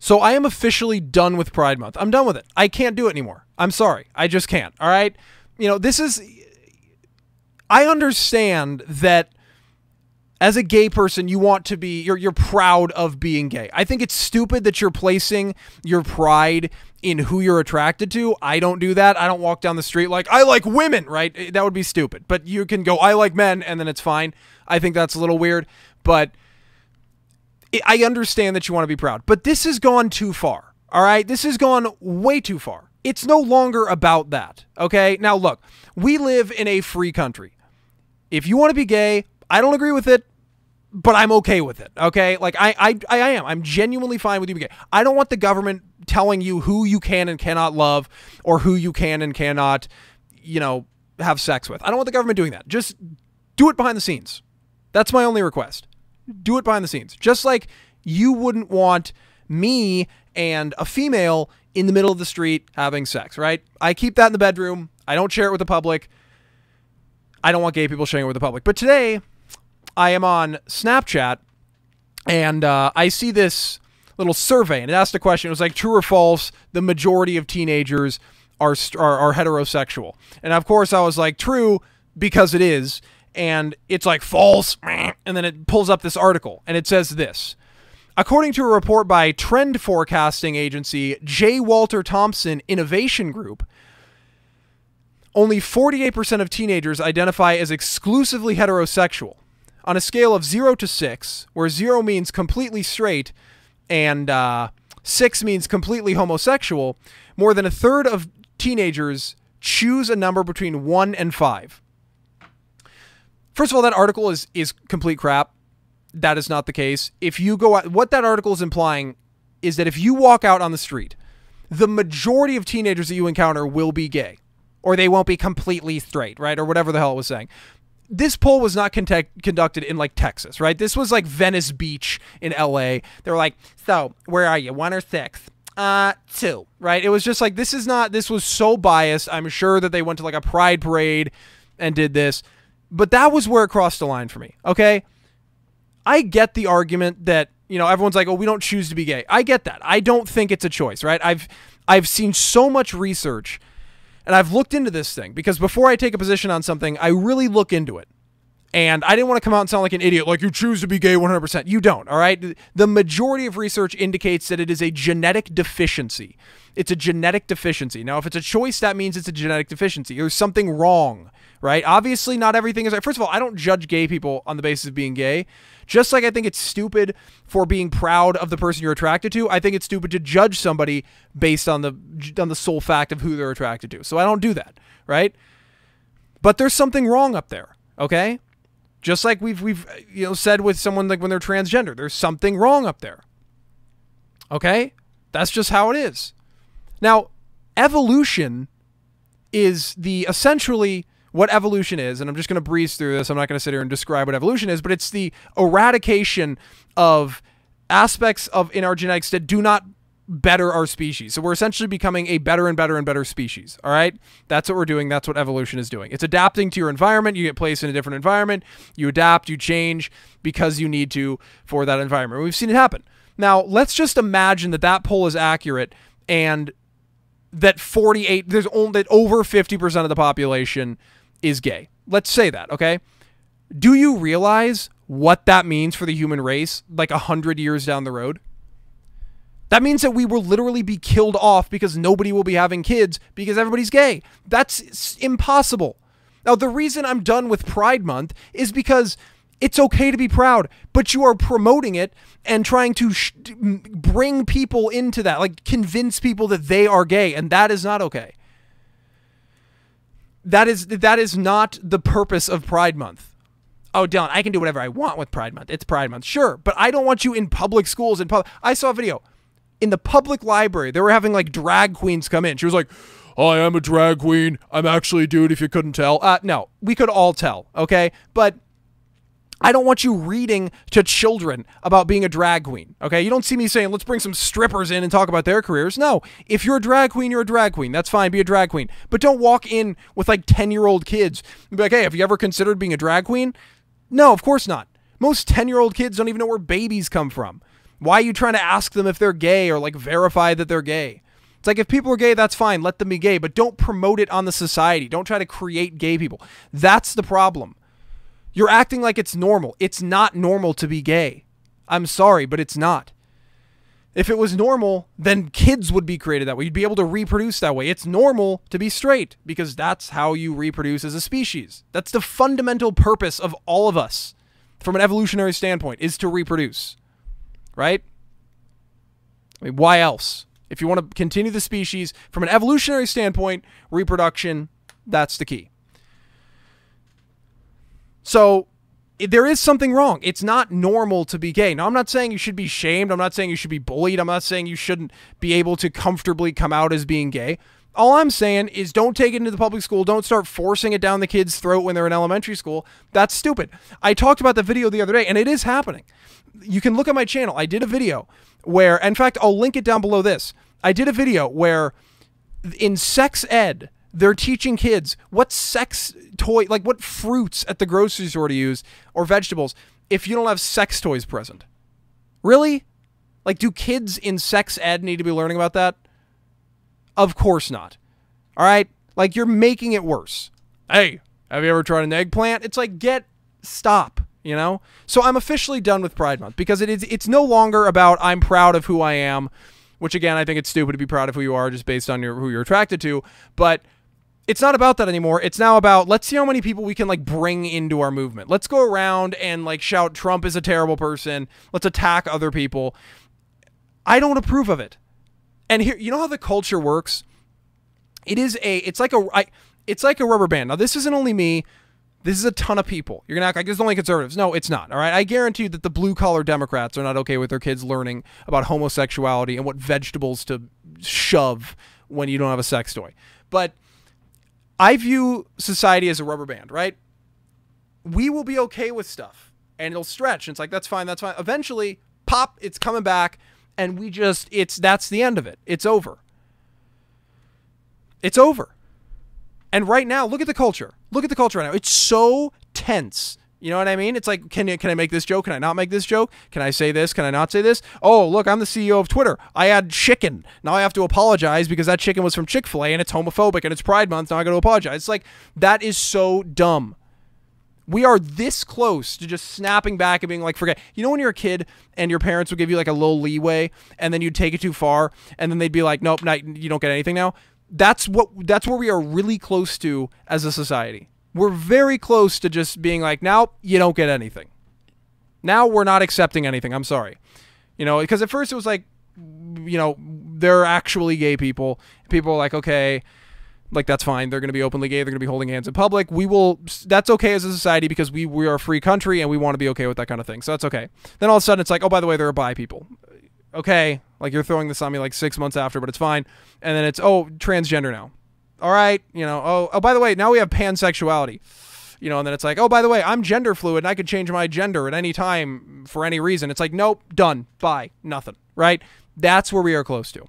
So I am officially done with Pride Month. I'm done with it. I can't do it anymore. I'm sorry. I just can't. All right? You know, this is... I understand that as a gay person, you want to be... You're proud of being gay. I think it's stupid that you're placing your pride in who you're attracted to. I don't do that. I don't walk down the street like, I like women, right? That would be stupid. But you can go, I like men, and then it's fine. I think that's a little weird. But I understand that you want to be proud. But this has gone too far, all right? This has gone way too far. It's no longer about that, okay? Now, look, we live in a free country. If you want to be gay, I don't agree with it, but I'm okay with it, okay? Like, I am. I'm genuinely fine with you being gay. I don't want the government telling you who you can and cannot love or who you can and cannot, you know, have sex with. I don't want the government doing that. Just do it behind the scenes. That's my only request. Do it behind the scenes. Just like you wouldn't want me and a female in the middle of the street having sex, right? I keep that in the bedroom. I don't share it with the public. I don't want gay people sharing it with the public. But today, I am on Snapchat, and I see this little survey, and it asked a question. It was like, true or false, the majority of teenagers are heterosexual. And of course, I was like, true, because it is. And it's like, false, and then it pulls up this article, and it says this. According to a report by trend forecasting agency J. Walter Thompson Innovation Group, only 48% of teenagers identify as exclusively heterosexual. On a scale of 0 to 6, where 0 means completely straight and 6 means completely homosexual, more than a third of teenagers choose a number between 1 and 5. First of all, that article is complete crap. That is not the case. If you go out, what that article is implying is that if you walk out on the street, the majority of teenagers that you encounter will be gay, or they won't be completely straight, right? Or whatever the hell it was saying. This poll was not conducted in like Texas, right? This was like Venice Beach in LA. They were like, so where are you? 1 or 6? 2, right? It was just like, this was so biased. I'm sure that they went to like a pride parade and did this. But that was where it crossed the line for me, okay? I get the argument that, you know, everyone's like, oh, we don't choose to be gay. I get that. I don't think it's a choice, right? I've seen so much research, and I've looked into this thing, because before I take a position on something, I really look into it. And I didn't want to come out and sound like an idiot, like you choose to be gay 100%. You don't, all right? The majority of research indicates that it is a genetic deficiency. It's a genetic deficiency. Now, if it's a choice, that means it's a genetic deficiency. There's something wrong, right? Obviously, not everything is right. First of all, I don't judge gay people on the basis of being gay. Just like I think it's stupid for being proud of the person you're attracted to, I think it's stupid to judge somebody based on the sole fact of who they're attracted to. So I don't do that, right? But there's something wrong up there, okay? Just like we've said with someone like when they're transgender, there's something wrong up there. Okay? That's just how it is. Now, evolution is essentially what evolution is, and I'm just going to breeze through this. I'm not going to sit here and describe what evolution is, but it's the eradication of aspects in our genetics that do not better our species. So we're essentially becoming a better and better and better species. All right. That's what we're doing. That's what evolution is doing. It's adapting to your environment. You get placed in a different environment. You adapt, you change because you need to for that environment. We've seen it happen. Now, let's just imagine that poll is accurate and that that over 50% of the population is gay. Let's say that. Okay. Do you realize what that means for the human race like 100 years down the road? That means that we will literally be killed off because nobody will be having kids because everybody's gay. That's impossible. Now, the reason I'm done with Pride Month is because it's okay to be proud, but you are promoting it and trying to bring people into that, like convince people that they are gay, and that is not okay. That is not the purpose of Pride Month. Oh, Dylan, I can do whatever I want with Pride Month. It's Pride Month. Sure, but I don't want you in public schools. I saw a video. In the public library, they were having like drag queens come in. She was like, I am a drag queen. I'm actually a dude if you couldn't tell. No, we could all tell, okay? But I don't want you reading to children about being a drag queen, okay? You don't see me saying, let's bring some strippers in and talk about their careers. No, if you're a drag queen, you're a drag queen. That's fine, be a drag queen. But don't walk in with like 10-year-old kids and be like, hey, have you ever considered being a drag queen? No, of course not. Most 10-year-old kids don't even know where babies come from. Why are you trying to ask them if they're gay or like verify that they're gay? It's like, if people are gay, that's fine. Let them be gay, but don't promote it on the society. Don't try to create gay people. That's the problem. You're acting like it's normal. It's not normal to be gay. I'm sorry, but it's not. If it was normal, then kids would be created that way. You'd be able to reproduce that way. It's normal to be straight because that's how you reproduce as a species. That's the fundamental purpose of all of us from an evolutionary standpoint, is to reproduce, right? I mean, why else? If you want to continue the species from an evolutionary standpoint, reproduction, that's the key. So there is something wrong. It's not normal to be gay. Now, I'm not saying you should be shamed. I'm not saying you should be bullied. I'm not saying you shouldn't be able to comfortably come out as being gay. All I'm saying is don't take it into the public school. Don't start forcing it down the kid's throat when they're in elementary school. That's stupid. I talked about the video the other day, and it is happening. You can look at my channel. I did a video where, in fact, I'll link it down below this. I did a video where in sex ed, they're teaching kids what sex toy, like what fruits at the grocery store to use or vegetables if you don't have sex toys present. Really? Like, do kids in sex ed need to be learning about that? Of course not. All right? Like, you're making it worse. Hey, have you ever tried an eggplant? It's like, stop, you know? So I'm officially done with Pride Month because it's no longer about I'm proud of who I am, which, again, I think it's stupid to be proud of who you are just based on who you're attracted to. But it's not about that anymore. It's now about, let's see how many people we can, like, bring into our movement. Let's go around and, like, shout Trump is a terrible person. Let's attack other people. I don't approve of it. And here, you know how the culture works? It's like a rubber band. Now, this isn't only me. This is a ton of people. You're going to act like it's only conservatives. No, it's not. All right. I guarantee you that the blue collar Democrats are not okay with their kids learning about homosexuality and what vegetables to shove when you don't have a sex toy. But I view society as a rubber band, right? We will be okay with stuff and it'll stretch. And it's like, that's fine. That's fine. Eventually, pop, it's coming back. And that's the end of it. It's over. It's over. And right now, look at the culture. Look at the culture right now. It's so tense. You know what I mean? It's like, can I make this joke? Can I not make this joke? Can I say this? Can I not say this? Oh, look, I'm the CEO of Twitter. I had chicken. Now I have to apologize because that chicken was from Chick-fil-A and it's homophobic and it's Pride Month. Now I got to apologize. It's like, that is so dumb. We are this close to just snapping back and being like, forget. You know when you're a kid and your parents would give you like a little leeway and then you'd take it too far and then they'd be like, nope, you don't get anything now? That's where we are really close to as a society. We're very close to just being like, now you don't get anything. Now we're not accepting anything. I'm sorry. You know, because at first it was like, you know, they're actually gay people. People are like, okay, like, that's fine. They're going to be openly gay. They're going to be holding hands in public. That's okay as a society because we are a free country and we want to be okay with that kind of thing. So that's okay. Then all of a sudden it's like, oh, by the way, there are bi people. Okay. Like, you're throwing this on me like 6 months after, but it's fine. And then it's, oh, transgender now. All right. You know, oh, by the way, now we have pansexuality. You know, and then it's like, oh, by the way, I'm gender fluid and I could change my gender at any time for any reason. It's like, nope, done. Bye. Nothing. Right? That's where we are close to.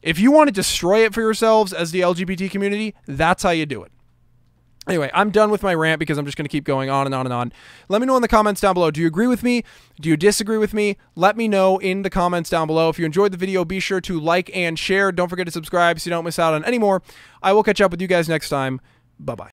If you want to destroy it for yourselves as the LGBT community, that's how you do it. Anyway, I'm done with my rant because I'm just going to keep going on and on and on. Let me know in the comments down below. Do you agree with me? Do you disagree with me? Let me know in the comments down below. If you enjoyed the video, be sure to like and share. Don't forget to subscribe so you don't miss out on any more. I will catch up with you guys next time. Bye-bye.